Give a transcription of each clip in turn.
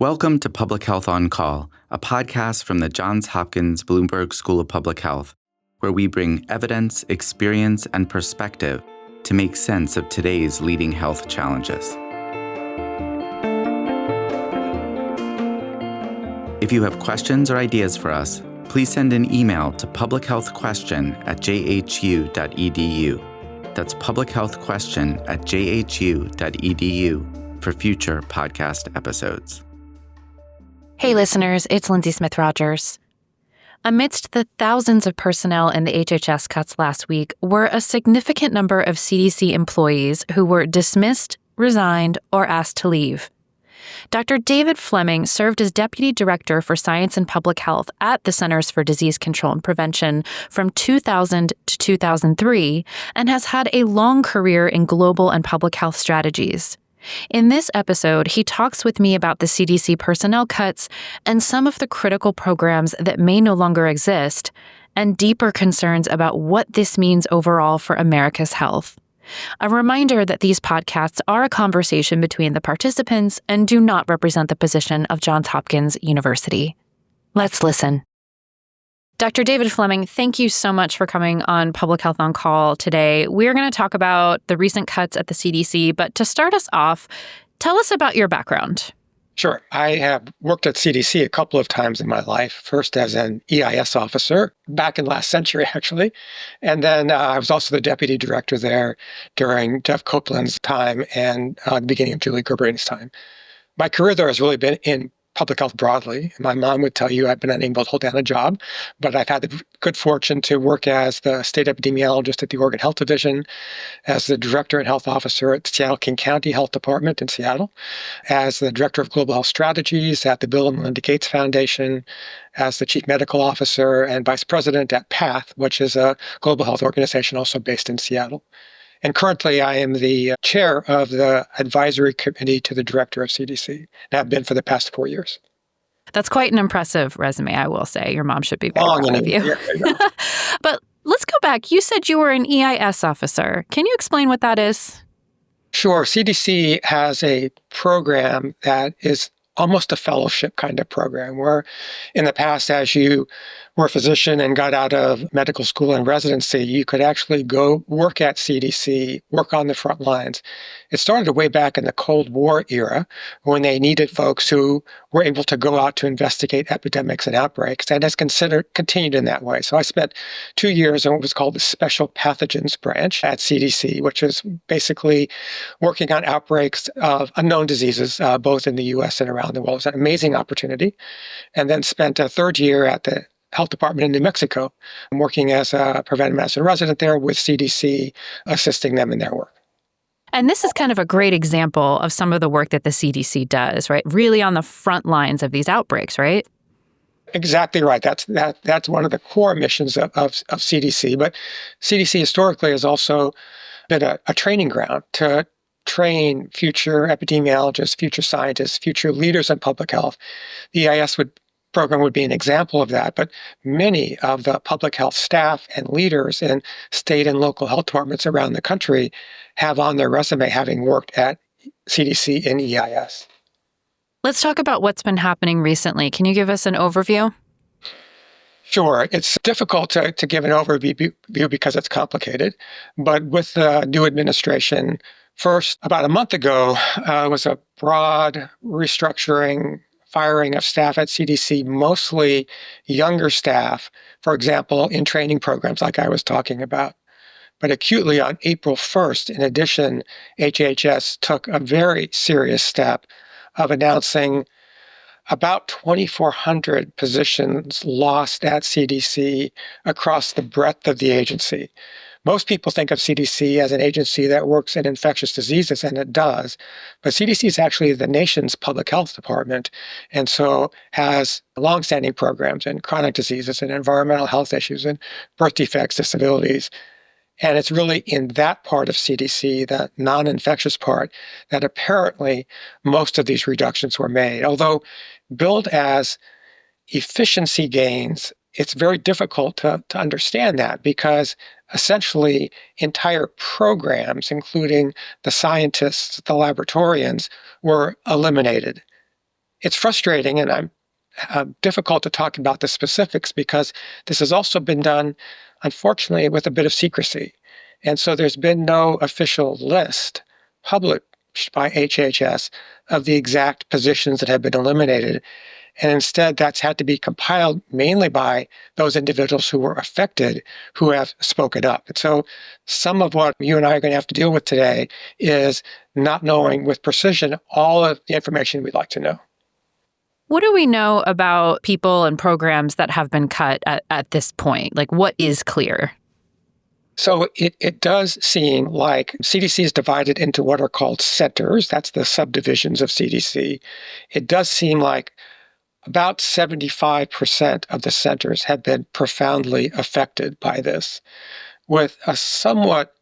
Welcome to Public Health on Call, a podcast from the Johns Hopkins Bloomberg School of Public Health, where we bring evidence, experience, and perspective to make sense of today's leading health challenges. If you have questions or ideas for us, please send an email to publichealthquestion@jhu.edu. That's publichealthquestion@jhu.edu for future podcast episodes. Hey listeners, it's Lindsay Smith Rogers. Amidst the thousands of personnel in the HHS cuts last week were a significant number of CDC employees who were dismissed, resigned, or asked to leave. Dr. David Fleming served as Deputy Director for Science and Public Health at the Centers for Disease Control and Prevention from 2000 to 2003 and has had a long career in global and public health strategies. In this episode, he talks with me about the CDC personnel cuts and some of the critical programs that may no longer exist, and deeper concerns about what this means overall for America's health. A reminder that these podcasts are a conversation between the participants and do not represent the position of Johns Hopkins University. Let's listen. Dr. David Fleming, thank you so much for coming on Public Health on Call today. We're going to talk about the recent cuts at the CDC, but to start us off, tell us about your background. Sure. I have worked at CDC a couple of times in my life, first as an EIS officer back in last century, actually. And then I was also the deputy director there during Jeff Copeland's time and the beginning of Julie Gerberini's time. My career there has really been in public health broadly. My mom would tell you I've been unable to hold down a job, but I've had the good fortune to work as the state epidemiologist at the Oregon Health Division, as the director and health officer at Seattle King County Health Department in Seattle, as the director of global health strategies at the Bill and Melinda Gates Foundation, as the chief medical officer and vice president at PATH, which is a global health organization also based in Seattle. And currently, I am the chair of the advisory committee to the director of CDC, and have been for the past 4 years. That's quite an impressive resume, I will say. Your mom should be very proud of you. Yeah. But let's go back. You said you were an EIS officer. Can you explain what that is? Sure. CDC has a program that is almost a fellowship kind of program, where in the past, as you were a physician and got out of medical school and residency, you could actually go work at CDC, work on the front lines. It started way back in the Cold War era when they needed folks who were able to go out to investigate epidemics and outbreaks, and has continued in that way. So I spent 2 years in what was called the Special Pathogens Branch at CDC, which is basically working on outbreaks of unknown diseases, both in the U.S. and around the world. It was an amazing opportunity. And then spent a third year at the Health Department in New Mexico, working as a preventive medicine resident there with CDC, assisting them in their work. And this is kind of a great example of some of the work that the CDC does, right? Really on the front lines of these outbreaks, right? Exactly right. That's one of the core missions of CDC. But CDC historically has also been a training ground to train future epidemiologists, future scientists, future leaders in public health. The EIS program would be an example of that, but many of the public health staff and leaders in state and local health departments around the country have on their resume having worked at CDC and EIS. Let's talk about what's been happening recently. Can you give us an overview? Sure. It's difficult to give an overview because it's complicated, but with the new administration, first, about a month ago, was a broad restructuring, firing of staff at CDC, mostly younger staff, for example, in training programs like I was talking about. But acutely on April 1st, in addition, HHS took a very serious step of announcing about 2,400 positions lost at CDC across the breadth of the agency. Most people think of CDC as an agency that works in infectious diseases, and it does. But CDC is actually the nation's public health department, and so has longstanding programs in chronic diseases and environmental health issues and birth defects, disabilities. And it's really in that part of CDC, the non-infectious part, that apparently most of these reductions were made. Although billed as efficiency gains, it's very difficult to understand that, because essentially entire programs, including the scientists, the laboratorians, were eliminated. It's frustrating, and I'm difficult to talk about the specifics because this has also been done, unfortunately, with a bit of secrecy. And so there's been no official list published by HHS of the exact positions that have been eliminated. And instead, that's had to be compiled mainly by those individuals who were affected who have spoken up. And so some of what you and I are going to have to deal with today is not knowing with precision all of the information we'd like to know. What do we know about people and programs that have been cut at this point? Like, what is clear? So it does seem like CDC is divided into what are called centers. That's the subdivisions of CDC. It does seem like about 75% of the centers have been profoundly affected by this, with a somewhat,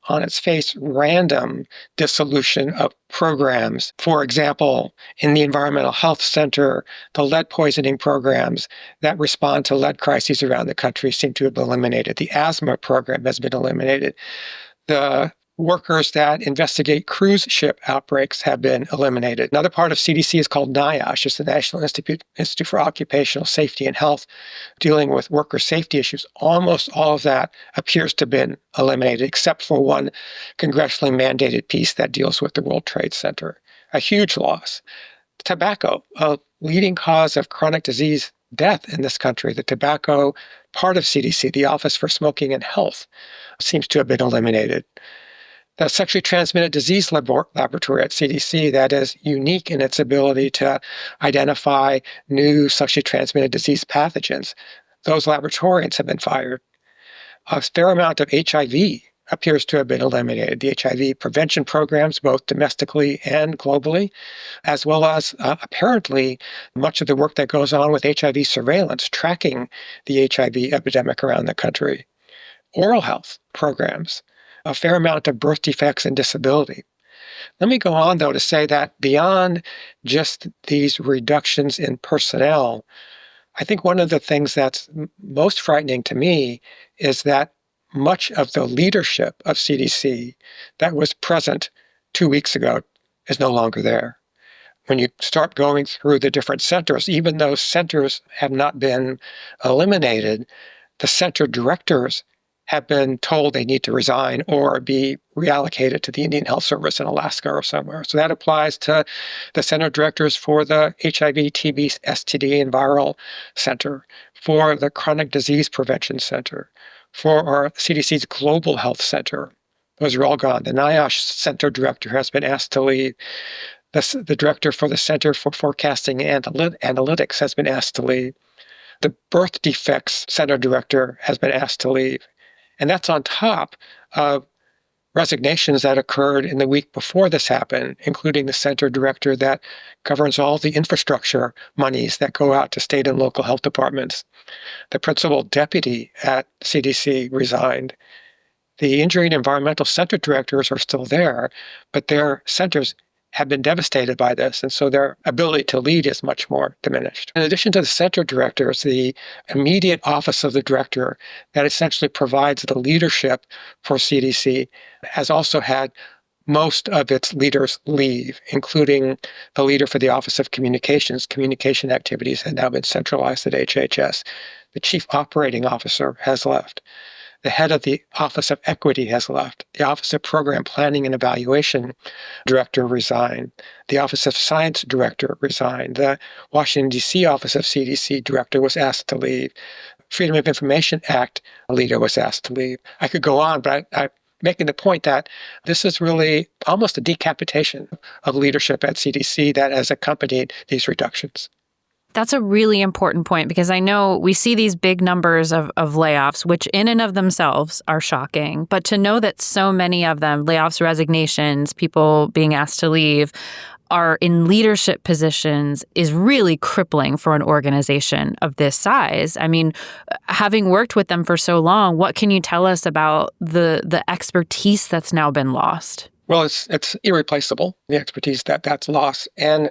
on its face, random dissolution of programs. For example, in the Environmental Health Center, the lead poisoning programs that respond to lead crises around the country seem to have been eliminated. The asthma program has been eliminated. The workers that investigate cruise ship outbreaks have been eliminated. Another part of CDC is called NIOSH. It's the National Institute for Occupational Safety and Health, dealing with worker safety issues. Almost all of that appears to have been eliminated, except for one congressionally mandated piece that deals with the World Trade Center. A huge loss. Tobacco, a leading cause of chronic disease death in this country. The tobacco part of CDC, the Office for Smoking and Health, seems to have been eliminated. The sexually transmitted disease laboratory at CDC that is unique in its ability to identify new sexually transmitted disease pathogens. Those laboratorians have been fired. A fair amount of HIV appears to have been eliminated. The HIV prevention programs, both domestically and globally, as well as apparently much of the work that goes on with HIV surveillance, tracking the HIV epidemic around the country. Oral health programs, a fair amount of birth defects and disability. Let me go on, though, to say that beyond just these reductions in personnel, I think one of the things that's most frightening to me is that much of the leadership of CDC that was present 2 weeks ago is no longer there. When you start going through the different centers, even though centers have not been eliminated, the center directors have been told they need to resign or be reallocated to the Indian Health Service in Alaska or somewhere. So that applies to the center directors for the HIV, TB, STD, and Viral Center, for the Chronic Disease Prevention Center, for our CDC's Global Health Center. Those are all gone. The NIOSH Center Director has been asked to leave. The Director for the Center for Forecasting and Analytics has been asked to leave. The Birth Defects Center Director has been asked to leave. And that's on top of resignations that occurred in the week before this happened, including the center director that governs all the infrastructure monies that go out to state and local health departments. The principal deputy at CDC resigned. The Injury and Environmental Center directors are still there, but their centers have been devastated by this, and so their ability to lead is much more diminished. In addition to the center directors, the immediate office of the director that essentially provides the leadership for CDC has also had most of its leaders leave, including the leader for the Office of Communications. Communication activities have now been centralized at HHS. The chief operating officer has left. The head of the Office of Equity has left. The Office of Program Planning and Evaluation director resigned. The Office of Science director resigned. The Washington, D.C. Office of CDC director was asked to leave. Freedom of Information Act leader was asked to leave. I could go on, but I'm making the point that this is really almost a decapitation of leadership at CDC that has accompanied these reductions. That's a really important point, because I know we see these big numbers of layoffs, which in and of themselves are shocking. But to know that so many of them, layoffs, resignations, people being asked to leave, are in leadership positions is really crippling for an organization of this size. I mean, having worked with them for so long, what can you tell us about the expertise that's now been lost? Well, it's irreplaceable, the expertise that's lost. And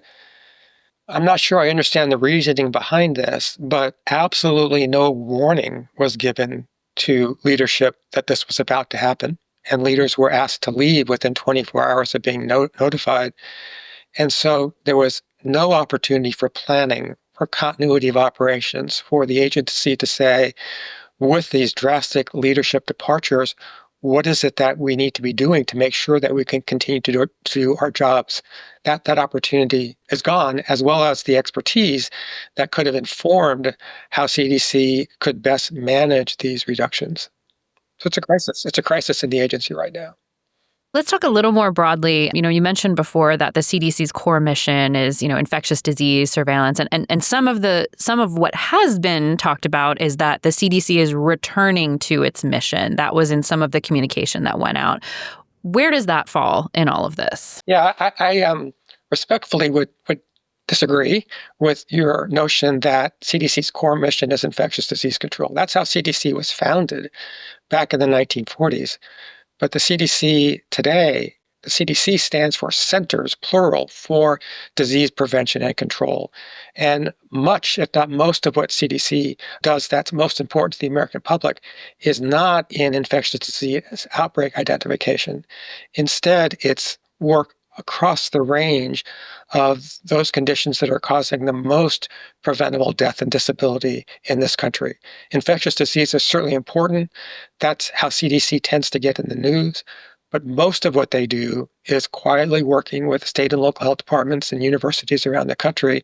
I'm not sure I understand the reasoning behind this, but absolutely no warning was given to leadership that this was about to happen. And leaders were asked to leave within 24 hours of being notified. And so there was no opportunity for planning, for continuity of operations, for the agency to say, with these drastic leadership departures, what is it that we need to be doing to make sure that we can continue to do our jobs? That opportunity is gone, as well as the expertise that could have informed how CDC could best manage these reductions. So it's a crisis. It's a crisis in the agency right now. Let's talk a little more broadly. You mentioned before that the CDC's core mission is, infectious disease surveillance. And some of what has been talked about is that the CDC is returning to its mission. That was in some of the communication that went out. Where does that fall in all of this? Yeah, I respectfully would disagree with your notion that CDC's core mission is infectious disease control. That's how CDC was founded back in the 1940s. But the CDC today, the CDC stands for Centers, plural, for Disease Prevention and Control. And much, if not most, of what CDC does that's most important to the American public is not in infectious disease outbreak identification. Instead, it's work across the range of those conditions that are causing the most preventable death and disability in this country. Infectious disease is certainly important. That's how CDC tends to get in the news. But most of what they do is quietly working with state and local health departments and universities around the country,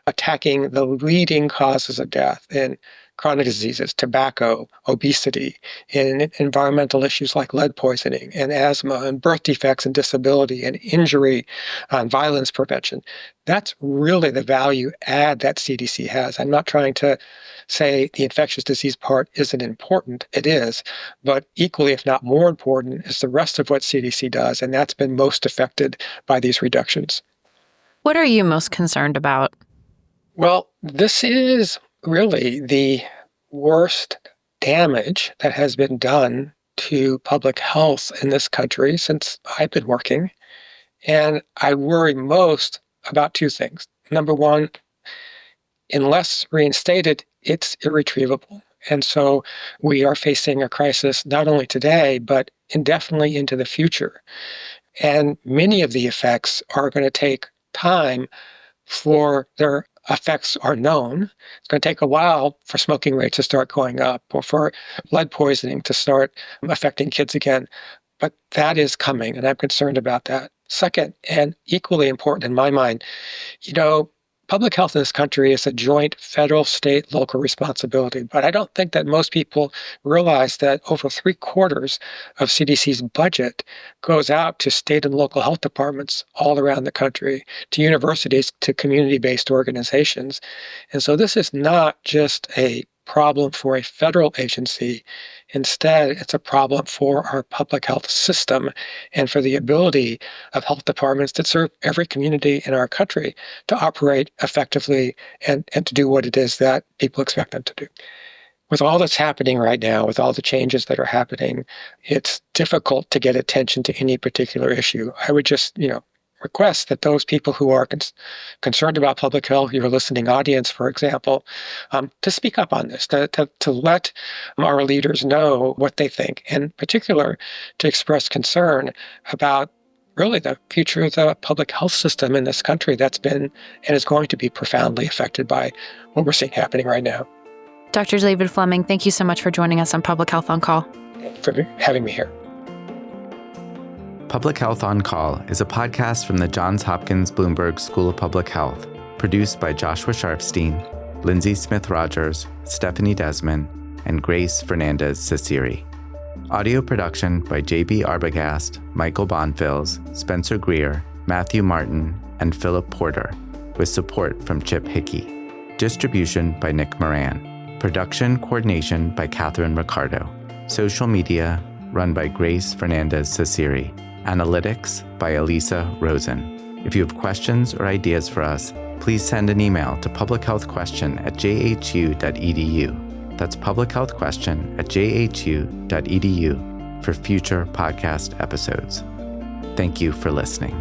attacking the leading causes of death in chronic diseases, tobacco, obesity, in environmental issues like lead poisoning and asthma and birth defects and disability and injury and violence prevention. That's really the value add that CDC has. I'm not trying to say the infectious disease part isn't important. It is. But equally, if not more important, is the rest of what CDC does. And that's been most affected by these reductions. What are you most concerned about? Well, this is really the worst damage that has been done to public health in this country since I've been working. And I worry most about two things. Number one, unless reinstated, it's irretrievable. And so we are facing a crisis not only today, but indefinitely into the future. And many of the effects are going to take time for their effects are known. It's going to take a while for smoking rates to start going up or for lead poisoning to start affecting kids again. But that is coming, and I'm concerned about that. Second, and equally important in my mind, public health in this country is a joint federal, state, local responsibility. But I don't think that most people realize that over 3/4 of CDC's budget goes out to state and local health departments all around the country, to universities, to community-based organizations. And so this is not just a problem for a federal agency. Instead, it's a problem for our public health system and for the ability of health departments that serve every community in our country to operate effectively and to do what it is that people expect them to do. With all that's happening right now, with all the changes that are happening, it's difficult to get attention to any particular issue. I would just, request that those people who are concerned about public health, your listening audience, for example, to speak up on this, to let our leaders know what they think, and in particular, to express concern about really the future of the public health system in this country that's been and is going to be profoundly affected by what we're seeing happening right now. Dr. David Fleming, thank you so much for joining us on Public Health on Call. For having me here. Public Health on Call is a podcast from the Johns Hopkins Bloomberg School of Public Health, produced by Joshua Sharpstein, Lindsay Smith Rogers, Stephanie Desmond, and Grace Fernandez-Cesiri. Audio production by J.B. Arbogast, Michael Bonfils, Spencer Greer, Matthew Martin, and Philip Porter, with support from Chip Hickey. Distribution by Nick Moran. Production coordination by Catherine Ricardo. Social media run by Grace Fernandez-Cesiri. Analytics by Elisa Rosen. If you have questions or ideas for us, please send an email to publichealthquestion@jhu.edu. That's publichealthquestion@jhu.edu for future podcast episodes. Thank you for listening.